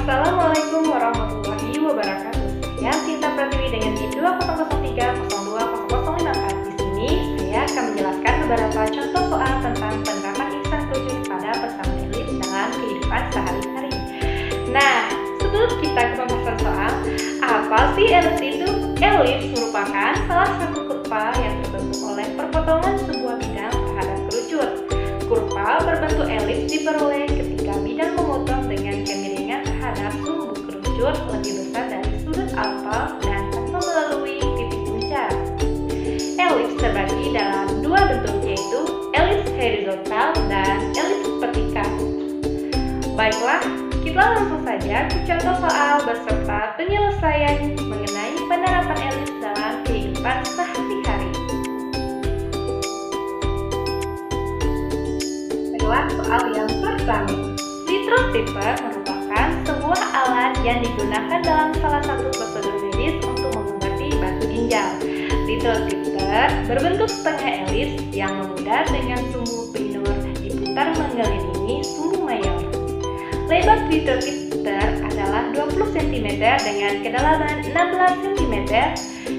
Assalamualaikum warahmatullahi wabarakatuh. Saya Sinta Pratiwi dengan NIM 2003020054. Di sini saya akan menjelaskan beberapa contoh soal tentang penerapan ihsan kerucut pada persamaan ellipse dalam kehidupan sehari-hari. Nah, sebelum kita ke pembahasan soal, apa sih ellipse itu? Ellipse merupakan salah satu kurva yang terbentuk oleh perpotongan sebuah bidang terhadap kerucut. Kurva berbentuk ellipse diperoleh ketika bidang memotong dengan kemiringan terhadap sumbu kerucut lebih besar dari sudut alfa dan tanpa melalui titik puncak. Ellipse terbagi dalam dua bentuk, yaitu ellipse horizontal dan ellipse vertikal. Baiklah, kita langsung saja ke contoh soal beserta penyelesaian mengenai penerapan ellipse dalam kehidupan sehari-hari. Soal yang pertama, lithotripper merupakan sebuah alat yang digunakan dalam salah satu prosedur medis untuk mengobati batu ginjal. Lithotripper berbentuk setengah ellipse yang memudar dengan sumbu minor diputar mengelilingi sumbu mayor. Lebar lithotripper adalah 20 cm dengan kedalaman 16 cm.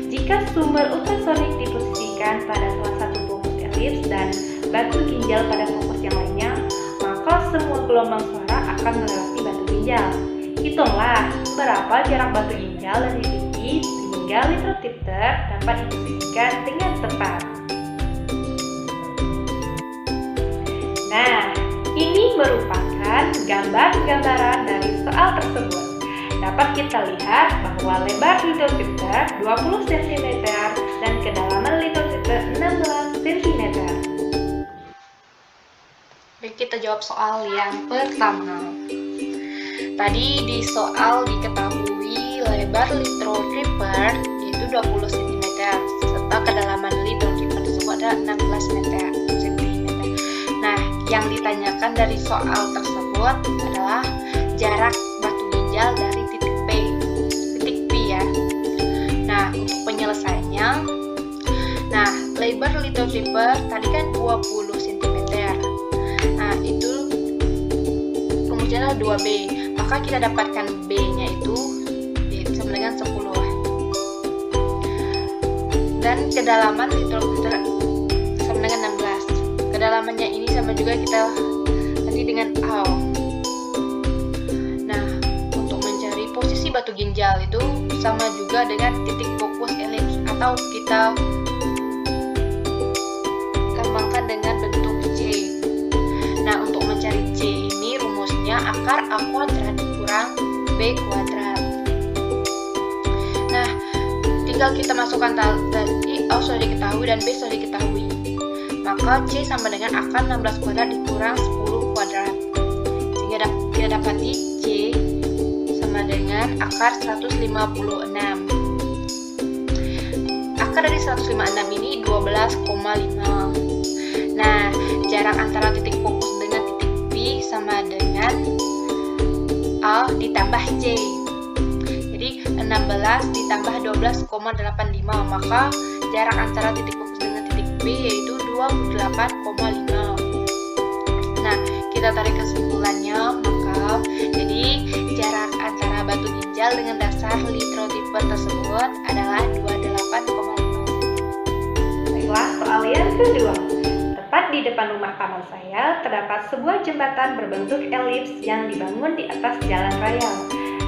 Jika sumber ultrasonik diposisikan pada salah satu fokus ellipse dan batu ginjal pada fokus yang lainnya, maka semua gelombang suara akan melewati batu ginjal. Hitunglah berapa jarak batu ginjal dari titik sehingga lithotripper dapat diposisikan dengan tepat. Nah, ini merupakan gambaran dari soal tersebut. Dapat kita lihat bahwa lebar lithotripper 20 cm dan kedalaman lithotripper 16 cm. Baik, kita jawab soal yang pertama. Tadi di soal diketahui lebar lithotripper yaitu 20 cm serta kedalaman lithotripper tersebut ada 16 cm. Nah, yang ditanyakan dari soal tersebut adalah jarak batu ginjal dari titik P ya. Nah, untuk penyelesaiannya, nah lebar lithotripper tadi kan 20 cm. Nah, itu rumusnya adalah 2B. Maka kita dapatkan B-nya itu sama dengan 10. Dan kedalaman lithotripper sama dengan 16. Kedalamannya ini sama juga kita nanti dengan A. Nah, untuk mencari posisi batu ginjal itu sama juga dengan titik fokus ellipse atau kita gampangkan dengan bentuk C. Nah, untuk mencari C ini rumusnya akar A kuadrat kurang B kuadrat. Nah, tinggal kita masukkan tadi A sudah diketahui dan B sudah diketahui. Maka C sama dengan akar 16 kuadrat dikurang 10 kuadrat. Sehingga kita dapati C sama dengan akar 156. Akar dari 156 ini 12,5. Nah, jarak antara titik fokus dengan titik B sama dengan A ditambah C. Jadi 16 ditambah 12,85, maka jarak antara titik fokus dengan titik B yaitu 28,5. Nah, kita tarik kesimpulannya, maka jadi jarak antara batu ginjal dengan dasar lithotripper tersebut adalah 28,5. Baiklah, soal yang kedua. Tepat di depan rumah paman saya terdapat sebuah jembatan berbentuk elips yang dibangun di atas jalan raya.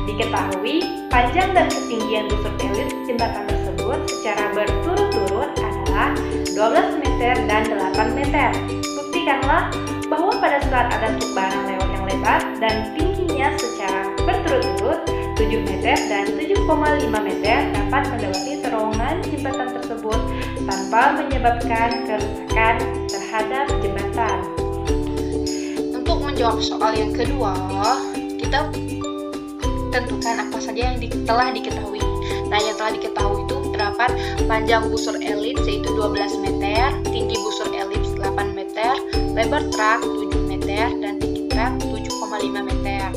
Diketahui panjang dan ketinggian busur elips jembatan tersebut secara berturut-turut adalah 12 meter dan 8 meter. Buktikanlah bahwa pada saat ada truk barang lewat yang lebar dan tingginya secara berturut-turut 7 meter dan 7,5 meter dapat melewati terowongan jembatan tersebut tanpa menyebabkan kerusakan terhadap jembatan. Untuk menjawab soal yang kedua, kita tentukan apa saja yang telah diketahui. Nah, yang telah diketahui itu terdapat panjang busur elips yaitu 12 meter, tinggi busur elips 8 meter, lebar truk 7 meter, dan tinggi truk 7,5 meter.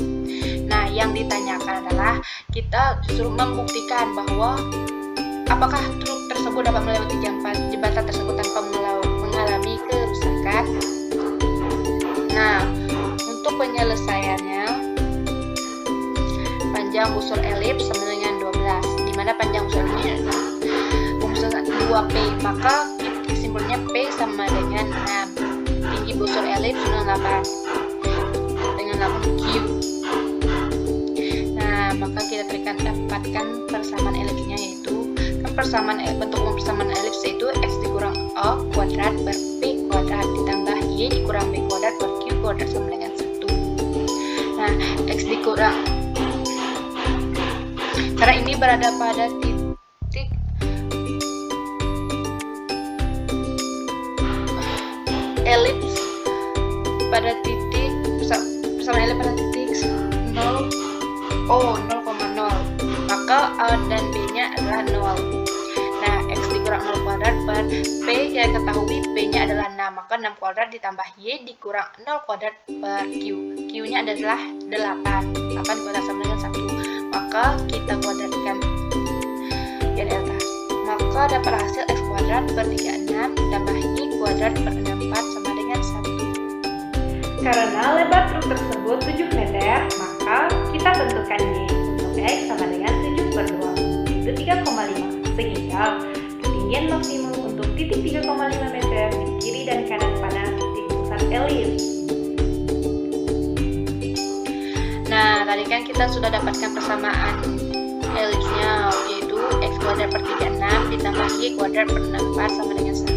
Nah, yang ditanyakan adalah kita disuruh membuktikan bahwa apakah truk tersebut dapat melewati jembatan tersebut tanpa mengalami kerusakan. Nah, untuk penyelesaiannya, maka kesimpulannya P sama dengan 6. Tinggi busur elips 98 dengan lambung Q. Nah, maka kita dapatkan persamaan elipsnya, yaitu kan bentuk persamaan elips yaitu x dikurang a kuadrat per p kuadrat ditambah y dikurang b kuadrat per q kuadrat sama dengan 1. Nah, x dikurang, karena ini berada pada titik elips pada titik persamaan elips pada titik 0,0, maka a dan b nya adalah 0. Nah, x dikurang 0 kuadrat per p, kita ketahui p nya adalah 6, maka 6 kuadrat ditambah y dikurang 0 kuadrat per q, q nya adalah 8 kuadrat sama dengan 1, maka kita kuadratkan y atas, maka dapat hasil x kuadrat per 36 ditambah y kuadrat per 64 sama dengan 1. Karena lebar truk tersebut 7 meter, maka kita tentukan y untuk x sama dengan 7 per 2, yaitu 3,5. Sehingga ketinggian maksimum untuk titik 3,5 meter di kiri dan kanan pada titik pusat elips. Nah, tadi kan kita sudah dapatkan persamaan elipsnya, yaitu x kuadrat per 36 ditambah y kuadrat per 64 sama dengan 1.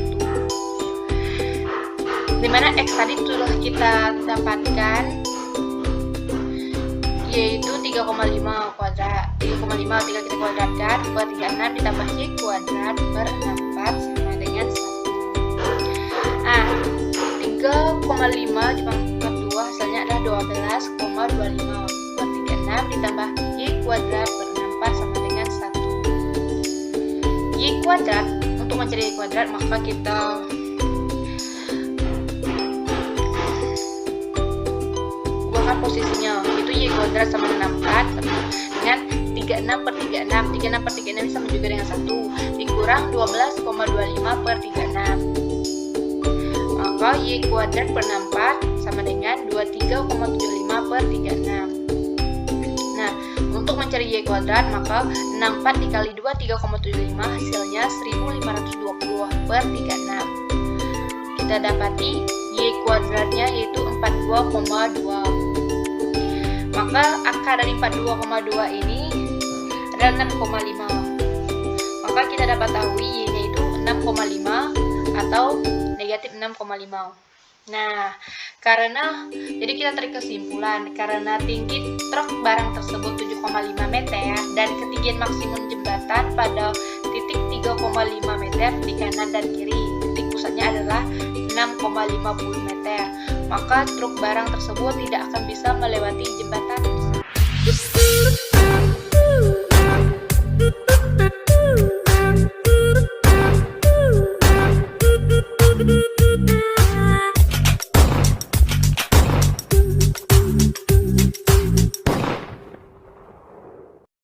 Dimana x tadi sudah kita dapatkan, yaitu 3,5 kuadrat, 3,5 kita kuadratkan per 36 ditambah y kuadrat per 64 sama dengan 1. Nah, 3,5 dipangkat 2 hasilnya adalah 12,25 per 36 ditambah y kuadrat per 64 sama dengan 1. Y kuadrat, untuk mencari y kuadrat maka kita ubahkan posisinya, yaitu y kuadrat sama dengan 64 dengan 36 per 36. 36 per 36 sama juga dengan 1 dikurang 12,25 per 36, maka y kuadrat per 64 sama dengan 23,75 per 36. Nah, untuk mencari y kuadrat maka 64 dikali 2 3,75 hasilnya 1520 per 36. Kita dapati y kuadratnya yaitu 42,2. Maka akar dari 42,2 ini adalah 6,5. Maka kita dapat tahu y-nya itu 6,5 atau negatif 6,5. Nah, jadi kita tarik kesimpulan, karena tinggi truk barang tersebut 7,5 meter dan ketinggian maksimum jembatan pada titik 3,5 meter di kanan dan kiri, titik pusatnya adalah 6,50 meter, maka truk barang tersebut tidak akan bisa melewati jembatan tersebut.